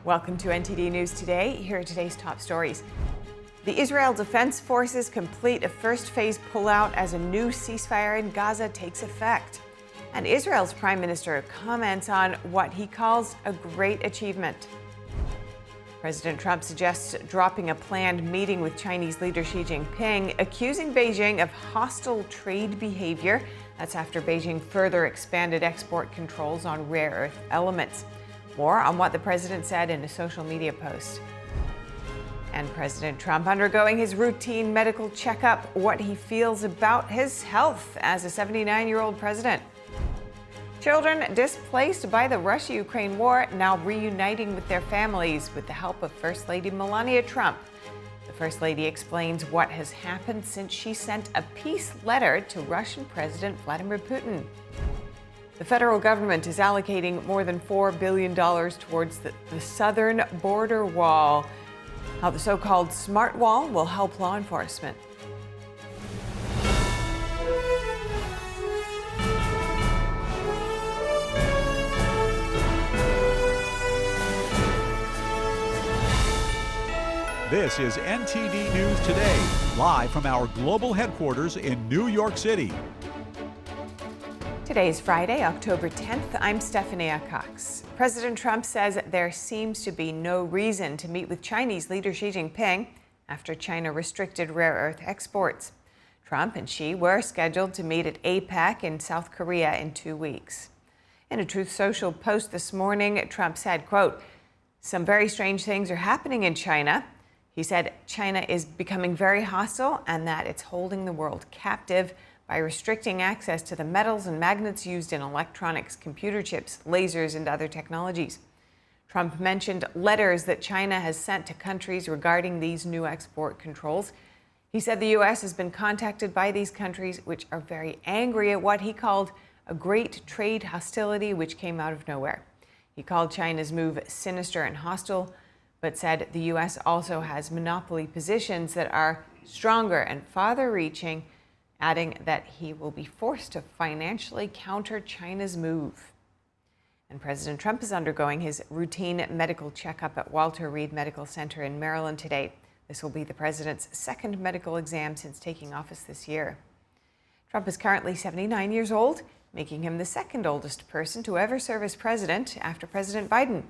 Welcome to NTD News Today. Here are today's top stories. The Israel Defense Forces complete a first phase pullout as a new ceasefire in Gaza takes effect. And Israel's Prime Minister comments on what he calls a great achievement. President Trump suggests dropping a planned meeting with Chinese leader Xi Jinping, accusing Beijing of hostile trade behavior. That's after Beijing further expanded export controls on rare earth elements. More on what the president said in a social media post. And President Trump undergoing his routine medical checkup, what he feels about his health as a 79-year-old president. Children displaced by the Russia-Ukraine war now reuniting with their families with the help of First Lady Melania Trump. The First Lady explains what has happened since she sent a peace letter to Russian President Vladimir Putin. The federal government is allocating more than $4 billion towards the southern border wall. How the so-called Smart Wall will help law enforcement. This is NTD News Today, live from our global headquarters in New York City. Today is Friday, October 10th. I'm Stephanie Cox. President Trump says there seems to be no reason to meet with Chinese leader Xi Jinping after China restricted rare earth exports. Trump and Xi were scheduled to meet at APEC in South Korea in 2 weeks. In a Truth Social post this morning, Trump said, quote, "Some very strange things are happening in China." He said China is becoming very hostile and that it's holding the world captive by restricting access to the metals and magnets used in electronics, computer chips, lasers, and other technologies. Trump mentioned letters that China has sent to countries regarding these new export controls. He said the U.S. has been contacted by these countries, which are very angry at what he called a great trade hostility, which came out of nowhere. He called China's move sinister and hostile, but said the U.S. also has monopoly positions that are stronger and farther-reaching, adding that he will be forced to financially counter China's move. And President Trump is undergoing his routine medical checkup at Walter Reed Medical Center in Maryland today. This will be the president's second medical exam since taking office this year. Trump is currently 79 years old, making him the second oldest person to ever serve as president after President Biden.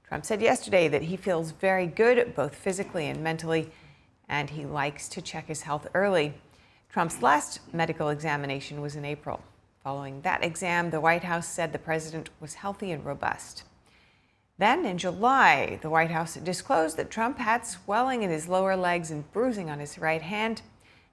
Trump said yesterday that he feels very good, both physically and mentally, and he likes to check his health early. Trump's last medical examination was in April. Following that exam, the White House said the president was healthy and robust. Then, in July, the White House disclosed that Trump had swelling in his lower legs and bruising on his right hand.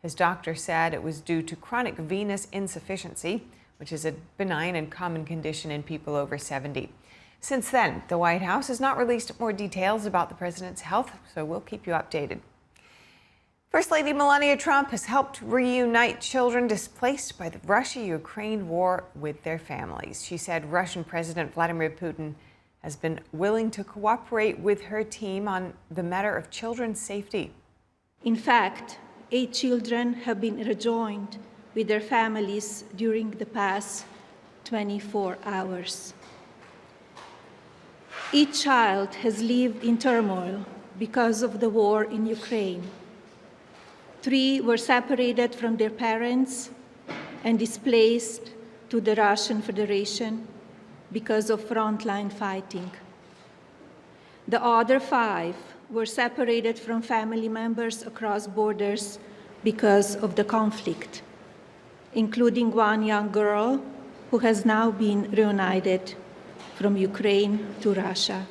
His doctor said it was due to chronic venous insufficiency, which is a benign and common condition in people over 70. Since then, the White House has not released more details about the president's health, so we'll keep you updated. First Lady Melania Trump has helped reunite children displaced by the Russia-Ukraine war with their families. She said Russian President Vladimir Putin has been willing to cooperate with her team on the matter of children's safety. In fact, 8 children have been rejoined with their families during the past 24 hours. Each child has lived in turmoil because of the war in Ukraine. 3 were separated from their parents and displaced to the Russian Federation because of frontline fighting. The other 5 were separated from family members across borders because of the conflict, including 1 young girl who has now been reunited from Ukraine to Russia.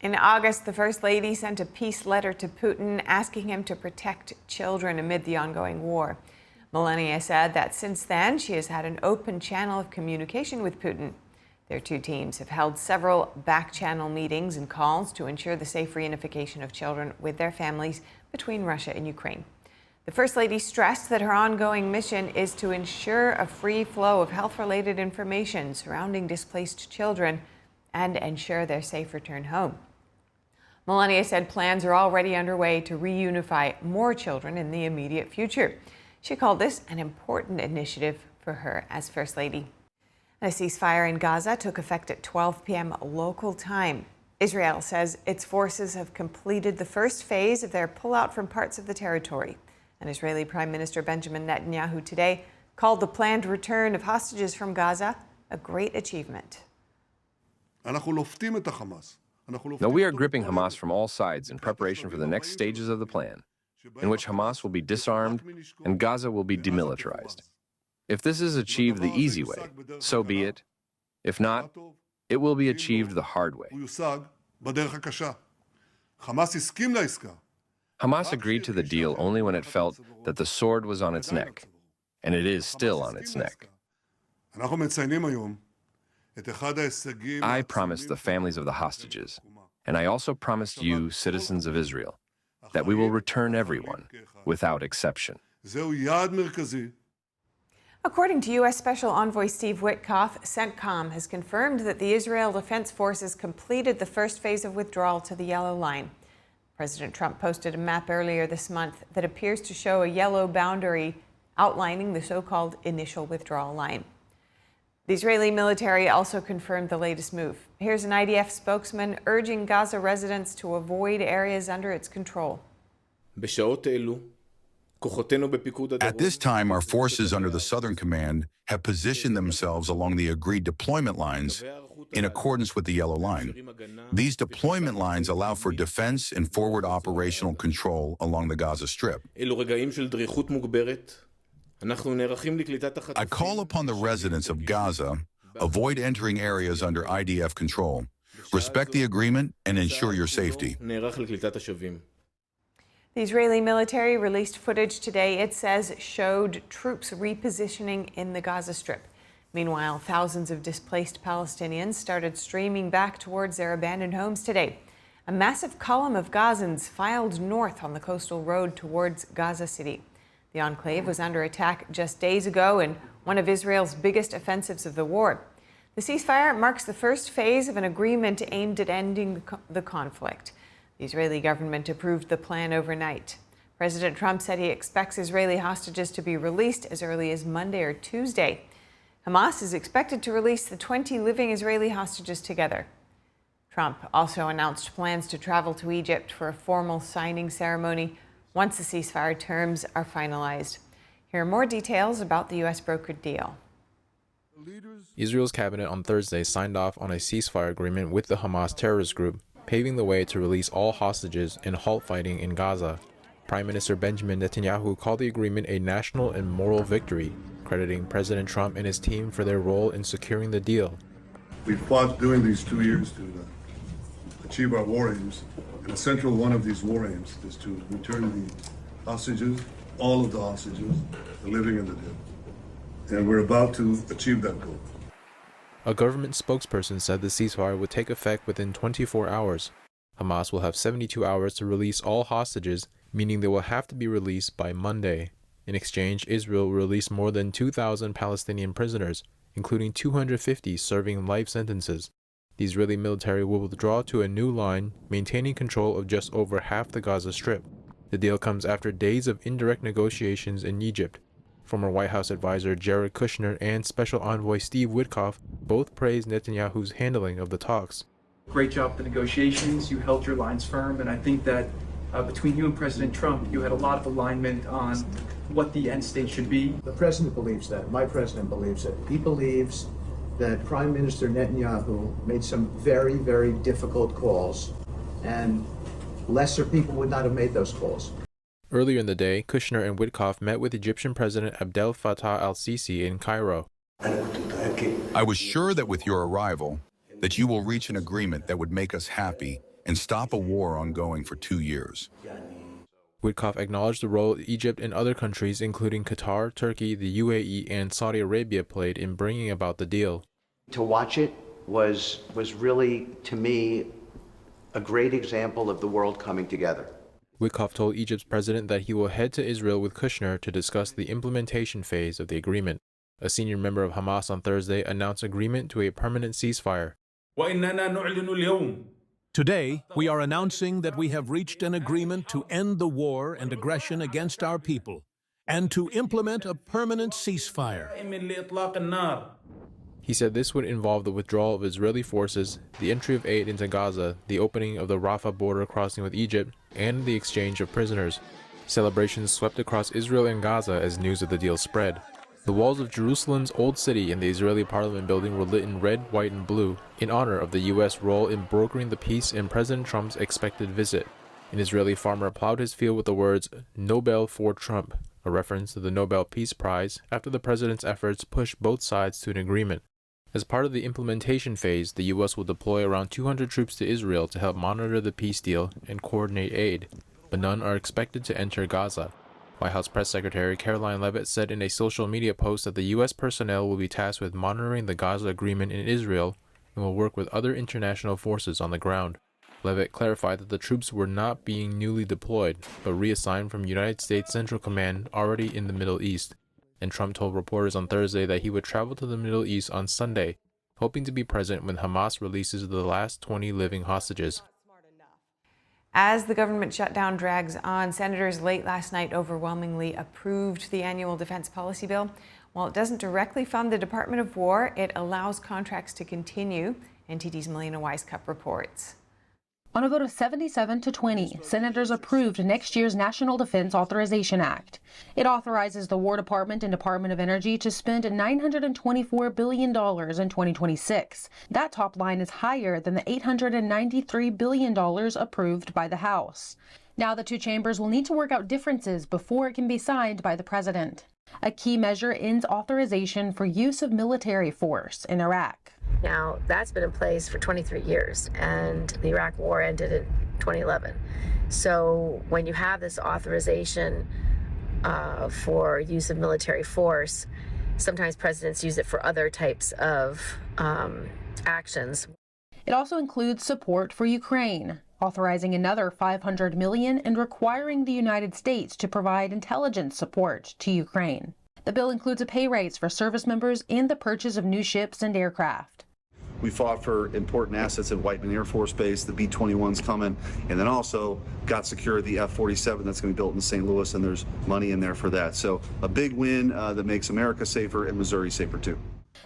In August, the First Lady sent a peace letter to Putin asking him to protect children amid the ongoing war. Melania said that since then, she has had an open channel of communication with Putin. Their two teams have held several back-channel meetings and calls to ensure the safe reunification of children with their families between Russia and Ukraine. The First Lady stressed that her ongoing mission is to ensure a free flow of health-related information surrounding displaced children and ensure their safe return home. Melania said plans are already underway to reunify more children in the immediate future. She called this an important initiative for her as First Lady. A ceasefire in Gaza took effect at 12 p.m. local time. Israel says its forces have completed the first phase of their pullout from parts of the territory. And Israeli Prime Minister Benjamin Netanyahu today called the planned return of hostages from Gaza a great achievement. Now we are gripping Hamas from all sides in preparation for the next stages of the plan, in which Hamas will be disarmed and Gaza will be demilitarized. If this is achieved the easy way, so be it. If not, it will be achieved the hard way. Hamas agreed to the deal only when it felt that the sword was on its neck, and it is still on its neck. I promised the families of the hostages, and I also promised you, citizens of Israel, that we will return everyone, without exception. According to U.S. Special Envoy Steve Witkoff, CENTCOM has confirmed that the Israel Defense Forces completed the first phase of withdrawal to the Yellow Line. President Trump posted a map earlier this month that appears to show a yellow boundary outlining the so-called initial withdrawal line. The Israeli military also confirmed the latest move. Here's an IDF spokesman urging Gaza residents to avoid areas under its control. At this time, our forces under the Southern Command have positioned themselves along the agreed deployment lines in accordance with the Yellow Line. These deployment lines allow for defense and forward operational control along the Gaza Strip. I call upon the residents of Gaza, avoid entering areas under IDF control, respect the agreement, and ensure your safety. The Israeli military released footage today it says showed troops repositioning in the Gaza Strip. Meanwhile, thousands of displaced Palestinians started streaming back towards their abandoned homes today. A massive column of Gazans filed north on the coastal road towards Gaza City. The enclave was under attack just days ago in one of Israel's biggest offensives of the war. The ceasefire marks the first phase of an agreement aimed at ending the conflict. The Israeli government approved the plan overnight. President Trump said he expects Israeli hostages to be released as early as Monday or Tuesday. Hamas is expected to release the 20 living Israeli hostages together. Trump also announced plans to travel to Egypt for a formal signing ceremony once the ceasefire terms are finalized. Here are more details about the U.S. brokered deal. Israel's cabinet on Thursday signed off on a ceasefire agreement with the Hamas terrorist group, paving the way to release all hostages and halt fighting in Gaza. Prime Minister Benjamin Netanyahu called the agreement a national and moral victory, crediting President Trump and his team for their role in securing the deal. We fought during these 2 years to achieve our war aims, and a central one of these war aims is to return the hostages, all of the hostages, the living and the dead. And we're about to achieve that goal. A government spokesperson said the ceasefire would take effect within 24 hours. Hamas will have 72 hours to release all hostages, meaning they will have to be released by Monday. In exchange, Israel will release more than 2,000 Palestinian prisoners, including 250 serving life sentences. The Israeli military will withdraw to a new line, maintaining control of just over half the Gaza Strip. The deal comes after days of indirect negotiations in Egypt. Former White House advisor Jared Kushner and Special Envoy Steve Witkoff both praised Netanyahu's handling of the talks. Great job with the negotiations. You held your lines firm, and I think that between you and President Trump, you had a lot of alignment on what the end state should be. The president believes that. My president believes it. He believes that Prime Minister Netanyahu made some very, very difficult calls, and lesser people would not have made those calls. Earlier in the day, Kushner and Witkoff met with Egyptian President Abdel Fattah al-Sisi in Cairo. I was sure that with your arrival, that you will reach an agreement that would make us happy and stop a war ongoing for 2 years. Witkoff acknowledged the role Egypt and other countries, including Qatar, Turkey, the UAE, and Saudi Arabia, played in bringing about the deal. To watch it was really, to me, a great example of the world coming together. Witkoff told Egypt's president that he will head to Israel with Kushner to discuss the implementation phase of the agreement. A senior member of Hamas on Thursday announced agreement to a permanent ceasefire. Today, we are announcing that we have reached an agreement to end the war and aggression against our people and to implement a permanent ceasefire. He said this would involve the withdrawal of Israeli forces, the entry of aid into Gaza, the opening of the Rafah border crossing with Egypt, and the exchange of prisoners. Celebrations swept across Israel and Gaza as news of the deal spread. The walls of Jerusalem's Old City and the Israeli Parliament building were lit in red, white, and blue in honor of the U.S. role in brokering the peace and President Trump's expected visit. An Israeli farmer plowed his field with the words, "Nobel for Trump," a reference to the Nobel Peace Prize after the president's efforts pushed both sides to an agreement. As part of the implementation phase, the U.S. will deploy around 200 troops to Israel to help monitor the peace deal and coordinate aid, but none are expected to enter Gaza. White House Press Secretary Caroline Leavitt said in a social media post that the U.S. personnel will be tasked with monitoring the Gaza agreement in Israel and will work with other international forces on the ground. Leavitt clarified that the troops were not being newly deployed, but reassigned from United States Central Command already in the Middle East. And Trump told reporters on Thursday that he would travel to the Middle East on Sunday, hoping to be present when Hamas releases the last 20 living hostages. As the government shutdown drags on, senators late last night overwhelmingly approved the annual defense policy bill. While it doesn't directly fund the Department of War, it allows contracts to continue. NTD's Melina Weiskup reports. On a vote of 77 to 20, senators approved next year's National Defense Authorization Act. It authorizes the War Department and Department of Energy to spend $924 billion in 2026. That top line is higher than the $893 billion approved by the House. Now the two chambers will need to work out differences before it can be signed by the president. A key measure ends authorization for use of military force in Iraq. Now, that's been in place for 23 years, and the Iraq War ended in 2011. So when you have this authorization for use of military force, sometimes presidents use it for other types of actions. It also includes support for Ukraine, authorizing another $500 million and requiring the United States to provide intelligence support to Ukraine. The bill includes a pay raise for service members and the purchase of new ships and aircraft. We fought for important assets at Whiteman Air Force Base. The B-21's coming, and then also got secured the F-47 that's going to be built in St. Louis, and there's money in there for that. So a big win that makes America safer and Missouri safer too.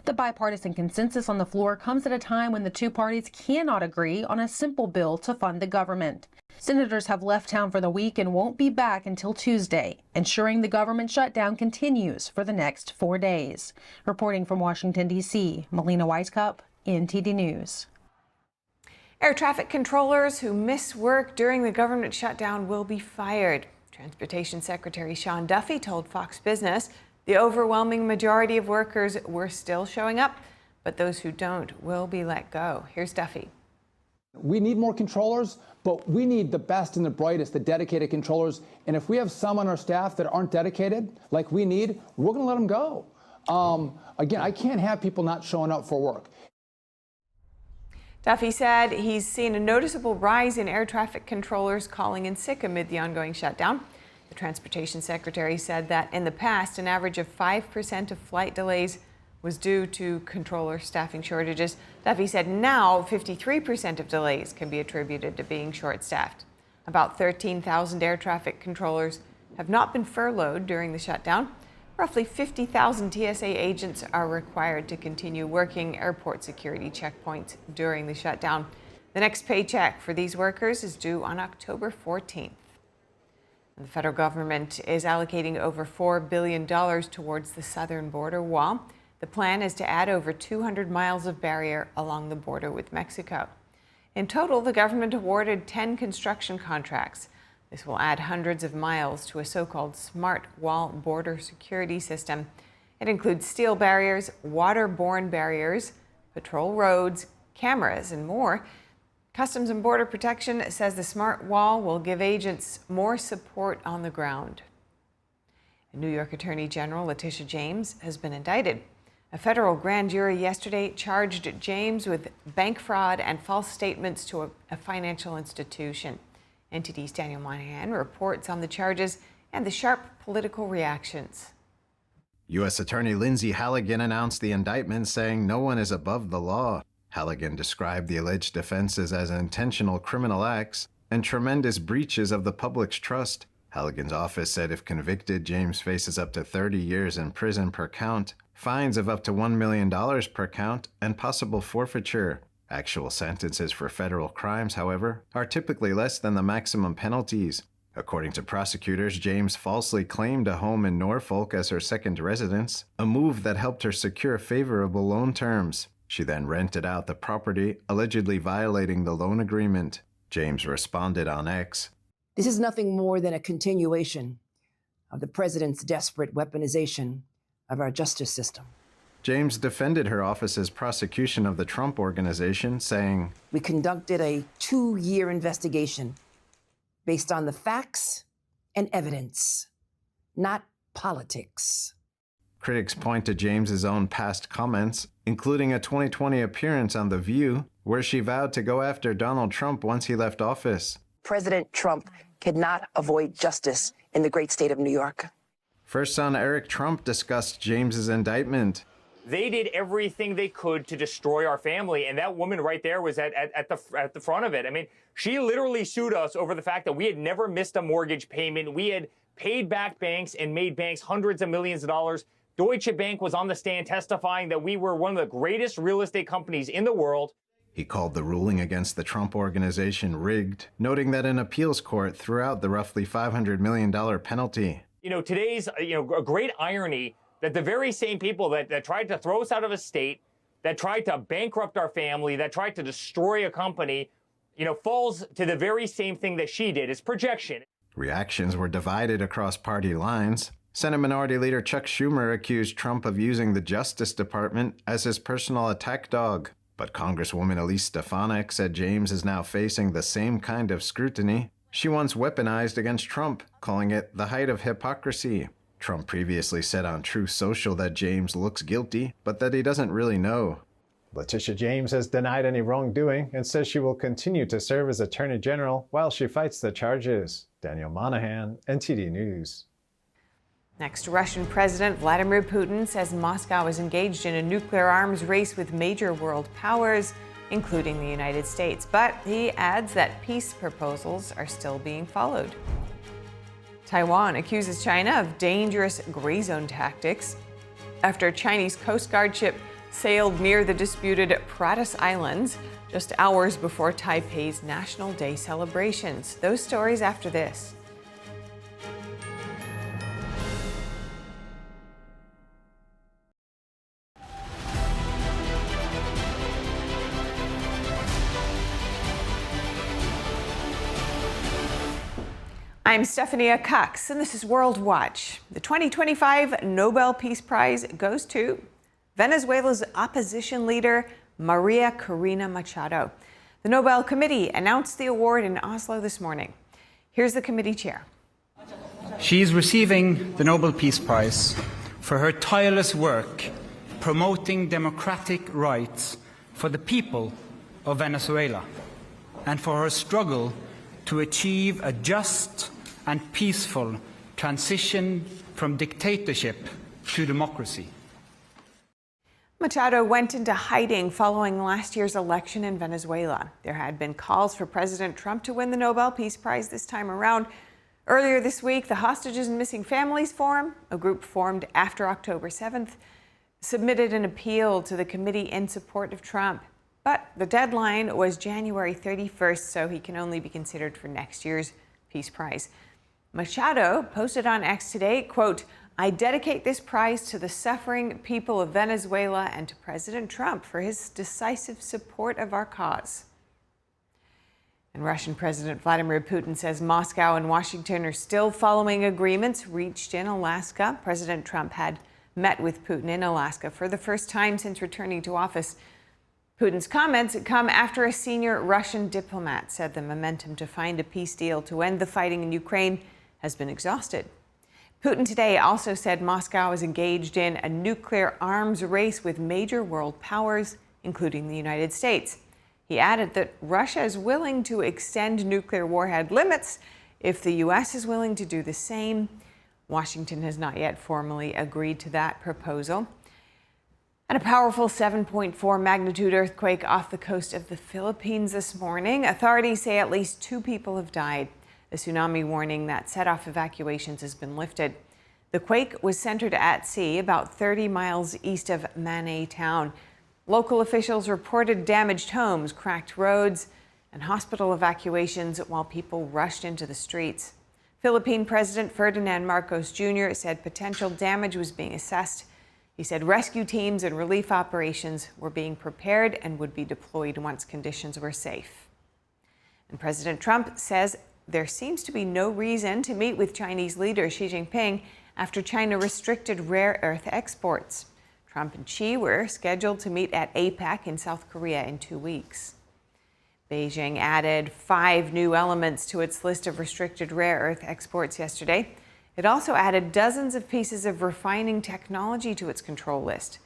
The bipartisan consensus on the floor comes at a time when the two parties cannot agree on a simple bill to fund the government. Senators have left town for the week and won't be back until Tuesday, ensuring the government shutdown continues for the next 4 days. Reporting from Washington, D.C., Melina Weiskup, NTD News. Air traffic controllers who miss work during the government shutdown will be fired. Transportation Secretary Sean Duffy told Fox Business the overwhelming majority of workers were still showing up, but those who don't will be let go. Here's Duffy. We need more controllers, but we need the best and the brightest, the dedicated controllers. And if we have some on our staff that aren't dedicated like we need, we're going to let them go. Again, I can't have people not showing up for work. Duffy said he's seen a noticeable rise in air traffic controllers calling in sick amid the ongoing shutdown. The Transportation Secretary said that in the past, an average of 5% of flight delays was due to controller staffing shortages. Duffy said now 53% of delays can be attributed to being short-staffed. About 13,000 air traffic controllers have not been furloughed during the shutdown. Roughly 50,000 TSA agents are required to continue working airport security checkpoints during the shutdown. The next paycheck for these workers is due on October 14th. The federal government is allocating over $4 billion towards the southern border wall. The plan is to add over 200 miles of barrier along the border with Mexico. In total, the government awarded 10 construction contracts. This will add hundreds of miles to a so-called smart wall border security system. It includes steel barriers, waterborne barriers, patrol roads, cameras, and more. Customs and Border Protection says the smart wall will give agents more support on the ground. New York Attorney General Letitia James has been indicted. A federal grand jury yesterday charged James with bank fraud and false statements to a financial institution. NTD's Daniel Monahan reports on the charges and the sharp political reactions. U.S. Attorney Lindsay Halligan announced the indictment, saying no one is above the law. Halligan described the alleged offenses as intentional criminal acts and tremendous breaches of the public's trust. Halligan's office said if convicted, James faces up to 30 years in prison per count. fines of up to $1 million per count, and possible forfeiture. Actual sentences for federal crimes, however, are typically less than the maximum penalties. According to prosecutors, James falsely claimed a home in Norfolk as her second residence, a move that helped her secure favorable loan terms. She then rented out the property, allegedly violating the loan agreement. James responded on X, "This is nothing more than a continuation of the president's desperate weaponization of our justice system." James defended her office's prosecution of the Trump Organization, saying, "We conducted a 2-year investigation based on the facts and evidence, not politics." Critics point to James's own past comments, including a 2020 appearance on The View, where she vowed to go after Donald Trump once he left office. President Trump cannot avoid justice in the great state of New York. First son Eric Trump discussed James's indictment. They did everything they could to destroy our family, and that woman right there was at the front of it. I mean, she literally sued us over the fact that we had never missed a mortgage payment. We had paid back banks and made banks hundreds of millions of dollars. Deutsche Bank was on the stand testifying that we were one of the greatest real estate companies in the world. He called the ruling against the Trump Organization rigged, noting that an appeals court threw out the roughly $500 million penalty. Today's, a great irony that the very same people that tried to throw us out of a state, that tried to bankrupt our family, that tried to destroy a company, falls to the very same thing that she did, is projection. Reactions were divided across party lines. Senate Minority Leader Chuck Schumer accused Trump of using the Justice Department as his personal attack dog. But Congresswoman Elise Stefanik said James is now facing the same kind of scrutiny she once weaponized against Trump, calling it the height of hypocrisy. Trump previously said on Truth Social that James looks guilty, but that he doesn't really know. Letitia James has denied any wrongdoing and says she will continue to serve as Attorney General while she fights the charges. Daniel Monahan, NTD News. Next, Russian President Vladimir Putin says Moscow is engaged in a nuclear arms race with major world powers, including the United States. But he adds that peace proposals are still being followed. Taiwan accuses China of dangerous gray zone tactics after a Chinese Coast Guard ship sailed near the disputed Pratas Islands just hours before Taipei's National Day celebrations. Those stories after this. I'm Stephania Cox, and this is World Watch. The 2025 Nobel Peace Prize goes to Venezuela's opposition leader, Maria Corina Machado. The Nobel Committee announced the award in Oslo this morning. Here's the committee chair. She is receiving the Nobel Peace Prize for her tireless work promoting democratic rights for the people of Venezuela and for her struggle to achieve a just and peaceful transition from dictatorship to democracy. Machado went into hiding following last year's election in Venezuela. There had been calls for President Trump to win the Nobel Peace Prize this time around. Earlier this week, the Hostages and Missing Families Forum, a group formed after October 7th, submitted an appeal to the committee in support of Trump. But the deadline was January 31st, so he can only be considered for next year's Peace Prize. Machado posted on X today, quote, "I dedicate this prize to the suffering people of Venezuela and to President Trump for his decisive support of our cause." And Russian President Vladimir Putin says Moscow and Washington are still following agreements reached in Alaska. President Trump had met with Putin in Alaska for the first time since returning to office. Putin's comments come after a senior Russian diplomat said the momentum to find a peace deal to end the fighting in Ukraine has been exhausted. Putin today also said Moscow is engaged in a nuclear arms race with major world powers, including the United States. He added that Russia is willing to extend nuclear warhead limits if the U.S. is willing to do the same. Washington has not yet formally agreed to that proposal. And a powerful 7.4 magnitude earthquake off the coast of the Philippines this morning. Authorities say at least 2 people have died. A tsunami warning that set off evacuations has been lifted. The quake was centered at sea about 30 miles east of Manay town. Local officials reported damaged homes, cracked roads, and hospital evacuations while people rushed into the streets. Philippine President Ferdinand Marcos Jr. said potential damage was being assessed. He said rescue teams and relief operations were being prepared and would be deployed once conditions were safe. And President Trump says there seems to be no reason to meet with Chinese leader Xi Jinping after China restricted rare earth exports. Trump and Xi were scheduled to meet at APEC in South Korea in 2 weeks. Beijing added 5 new elements to its list of restricted rare earth exports yesterday. It also added dozens of pieces of refining technology to its control list.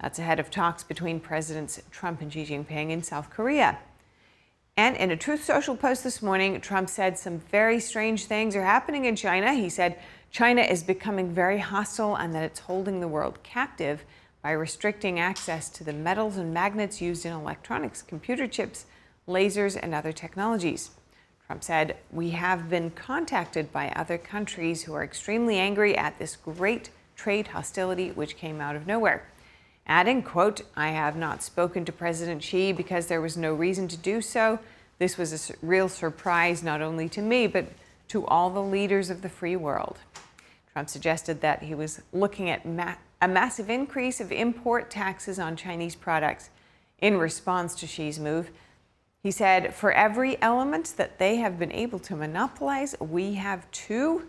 That's ahead of talks between Presidents Trump and Xi Jinping in South Korea. And in a Truth Social post this morning, Trump said some very strange things are happening in China. He said China is becoming very hostile and that it's holding the world captive by restricting access to the metals and magnets used in electronics, computer chips, lasers, and other technologies. Trump said, "We have been contacted by other countries who are extremely angry at this great trade hostility which came out of nowhere." Adding, quote, "I have not spoken to President Xi because there was no reason to do so. This was a real surprise not only to me, but to all the leaders of the free world." Trump suggested that he was looking at a massive increase of import taxes on Chinese products in response to Xi's move. He said, "For every element that they have been able to monopolize, we have too."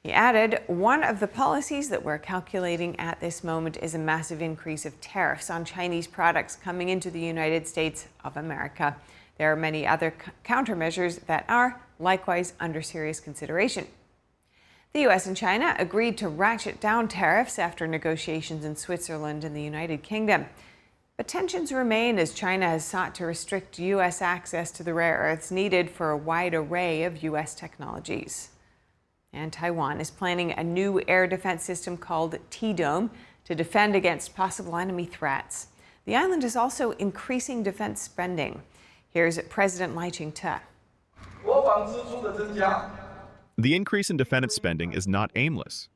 He added, "One of the policies that we're calculating at this moment is a massive increase of tariffs on Chinese products coming into the United States of America. There are many other countermeasures that are likewise under serious consideration." The U.S. and China agreed to ratchet down tariffs after negotiations in Switzerland and the United Kingdom. But tensions remain as China has sought to restrict U.S. access to the rare earths needed for a wide array of U.S. technologies. And Taiwan is planning a new air defense system called T-Dome to defend against possible enemy threats. The island is also increasing defense spending. Here's President Lai Ching-te. The increase in defense spending is not aimless.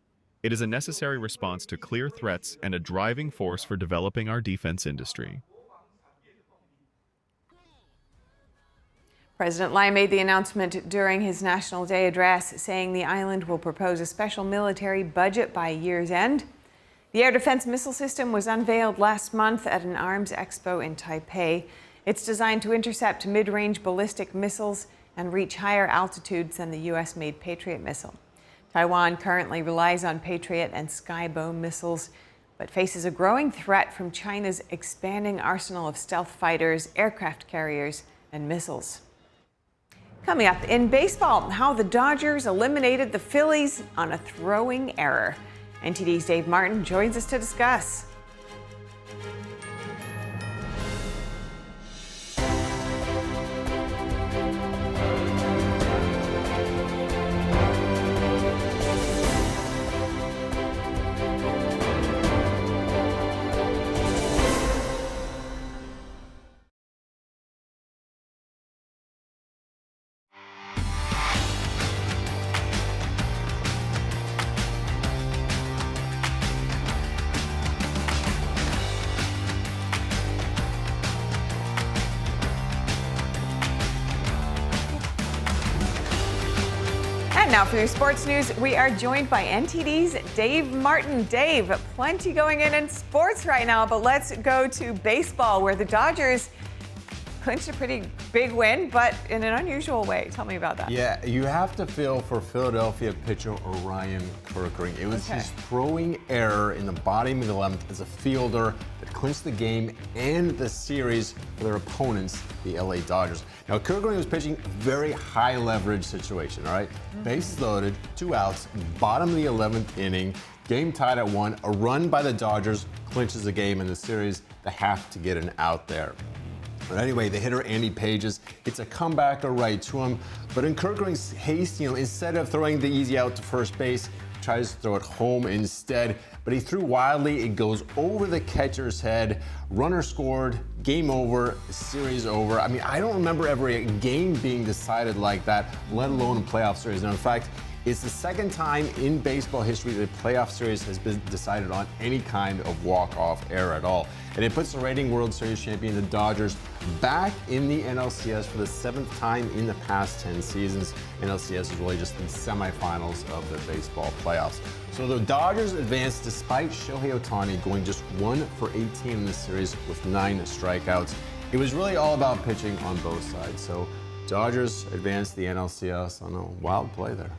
It is a necessary response to clear threats and a driving force for developing our defense industry. President Lai made the announcement during his National Day address, saying the island will propose a special military budget by year's end. The air defense missile system was unveiled last month at an arms expo in Taipei. It's designed to intercept mid-range ballistic missiles and reach higher altitudes than the U.S.-made Patriot missile. Taiwan currently relies on Patriot and Skybow missiles, but faces a growing threat from China's expanding arsenal of stealth fighters, aircraft carriers, and missiles. Coming up in baseball, how the Dodgers eliminated the Phillies on a throwing error. NTD's Dave Martin joins us to discuss. And now for your sports news, we are joined by NTD's Dave Martin. Dave, plenty going in sports right now, but let's go to baseball, where the Dodgers clinched a pretty big win, but in an unusual way. Tell me about that. Yeah, you have to feel for Philadelphia pitcher Orion Kirkering. It was his throwing error in the bottom of the 11th as a fielder that clinched the game and the series for their opponents, the LA Dodgers. Now, Kirkering was pitching a very high leverage situation, all right? Bases loaded, 2 outs, bottom of the 11th inning, game tied at 1, a run by the Dodgers clinches the game in the series. They have to get an out there. But anyway, the hitter, Andy Pages, hits a comebacker right to him. But in Kirkering's haste, instead of throwing the easy out to first base, tries to throw it home instead. But he threw wildly. It goes over the catcher's head. Runner scored. Game over. Series over. I mean, I don't remember ever a game being decided like that, let alone a playoff series. Now, in fact, It's the second time in baseball history that a playoff series has been decided on any kind of walk-off error at all. And it puts the reigning World Series champion, the Dodgers, back in the NLCS for the 7th time in the past 10 seasons. NLCS is really just the semifinals of the baseball playoffs. So the Dodgers advanced despite Shohei Ohtani going just 1 for 18 in the series with 9 strikeouts. It was really all about pitching on both sides. So Dodgers advanced the NLCS on a wild play there.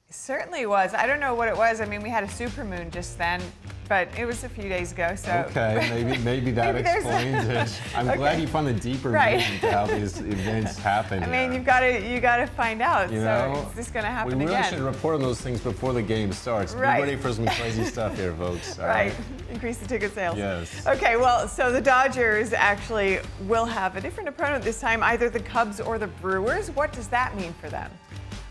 It certainly was. I don't know what it was. I mean, we had a supermoon just then, but it was a few days ago, so. Okay, maybe that explains it. I'm glad you found the deeper meaning to how these events happen. I mean, you gotta find out. You so know, is this gonna happen again? We really should report on those things before the game starts. Right. Be ready for some crazy stuff here, folks. All right. Increase the ticket sales. Yes. Okay, well, so the Dodgers actually will have a different opponent this time, either the Cubs or the Brewers. What does that mean for them?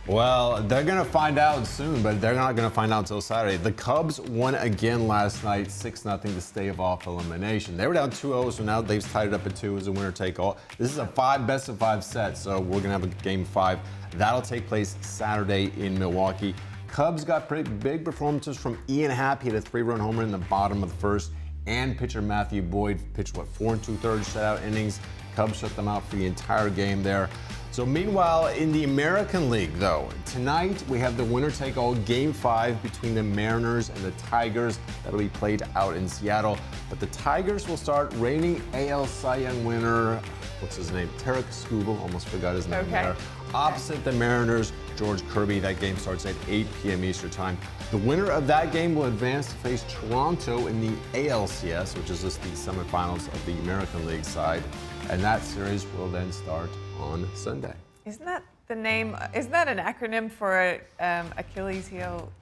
Well, they're going to find out soon, but they're not going to find out until Saturday. The Cubs won again last night, 6-0 to stave off elimination. They were down 2-0, so now they've tied it up at 2 as a winner-take-all. This is a best-of-5 set, so we're going to have a Game 5. That'll take place Saturday in Milwaukee. Cubs got pretty big performances from Ian Happ. He had a 3-run homer in the bottom of the first, and pitcher Matthew Boyd pitched, 4 2/3 shutout innings. Cubs shut them out for the entire game there. So meanwhile, in the American League, though, tonight we have the winner-take-all Game 5 between the Mariners and the Tigers. That'll be played out in Seattle. But the Tigers will start reigning AL Cy Young winner, what's his name? Tarek Skubal, almost forgot his name there. Opposite the Mariners, George Kirby. That game starts at 8 p.m. Eastern Time. The winner of that game will advance to face Toronto in the ALCS, which is just the semifinals of the American League side. And that series will then start on Sunday. Isn't that the name? Isn't that an acronym for Achilles heel?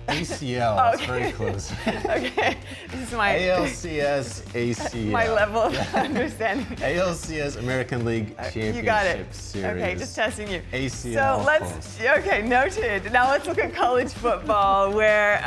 ACL. That's very close. Okay, this is my ALCS, ACL. My level of understanding. ALCS American League Championship You got it. Series. Okay, just testing you. ACL. So okay, noted. Now let's look at college football, where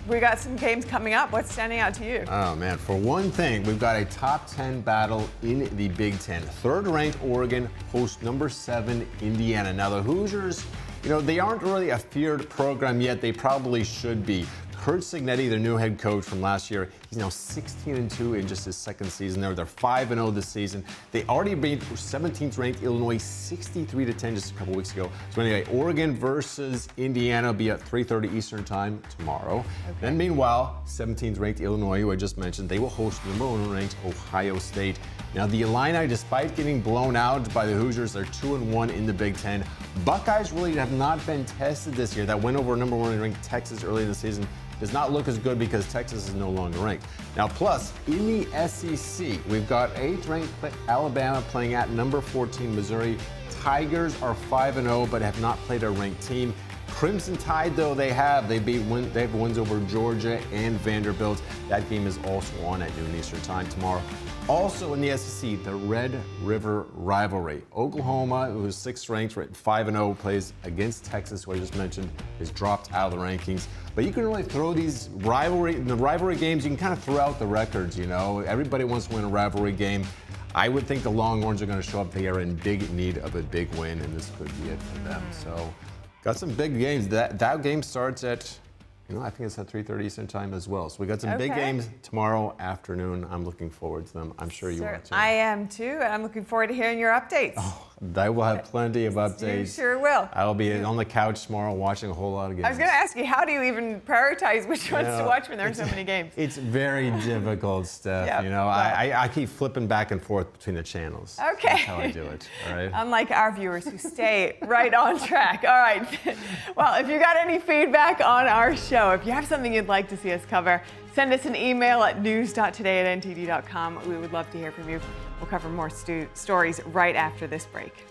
we got some games coming up. What's standing out to you? Oh man, for one thing, we've got a top 10 battle in the Big Ten. 3rd-ranked Oregon hosts number 7 Indiana. Now the Hoosiers, you know, they aren't really a feared program yet. They probably should be. Curt Cignetti, their new head coach from last year, he's now 16-2 in just his second season there. They're 5-0 this season. They already beat 17th-ranked Illinois 63-10 just a couple weeks ago. So anyway, Oregon versus Indiana will be at 3:30 Eastern Time tomorrow. Okay. Then meanwhile, 17th-ranked Illinois, who I just mentioned, they will host number 1-ranked Ohio State. Now the Illini, despite getting blown out by the Hoosiers, they're 2-1 in the Big Ten. Buckeyes really have not been tested this year. That win over number 1-ranked Texas early in the season does not look as good because Texas is no longer ranked. Now, plus, in the SEC, we've got 8th-ranked Alabama playing at number 14 Missouri. Tigers are 5-0 but have not played a ranked team. Crimson Tide, though, they have wins over Georgia and Vanderbilt. That game is also on at noon Eastern Time tomorrow. Also in the SEC, the Red River rivalry. Oklahoma, who is 6th-ranked, 5-0, plays against Texas, who I just mentioned, is dropped out of the rankings. But you can really throw these rivalry games, you can kind of throw out the records, you know. Everybody wants to win a rivalry game. I would think the Longhorns are going to show up. They are in big need of a big win, and this could be it for them. So, got some big games. That game starts at, I think it's at 3:30 Eastern Time as well. So we got some big games tomorrow afternoon. I'm looking forward to them. I'm sure you are too. I am too, and I'm looking forward to hearing your updates. Oh, I will have plenty of updates. You sure will. I will be on the couch tomorrow watching a whole lot of games. I was going to ask you, how do you even prioritize which ones to watch when there are so many games? It's very difficult, Steph. Yep. I keep flipping back and forth between the channels. Okay. That's how I do it. All right. Unlike our viewers who stay right on track. All right. Well, if you got any feedback on our show, if you have something you'd like to see us cover, send us an email at news.today@ntd.com. We would love to hear from you. We'll cover more stories right after this break.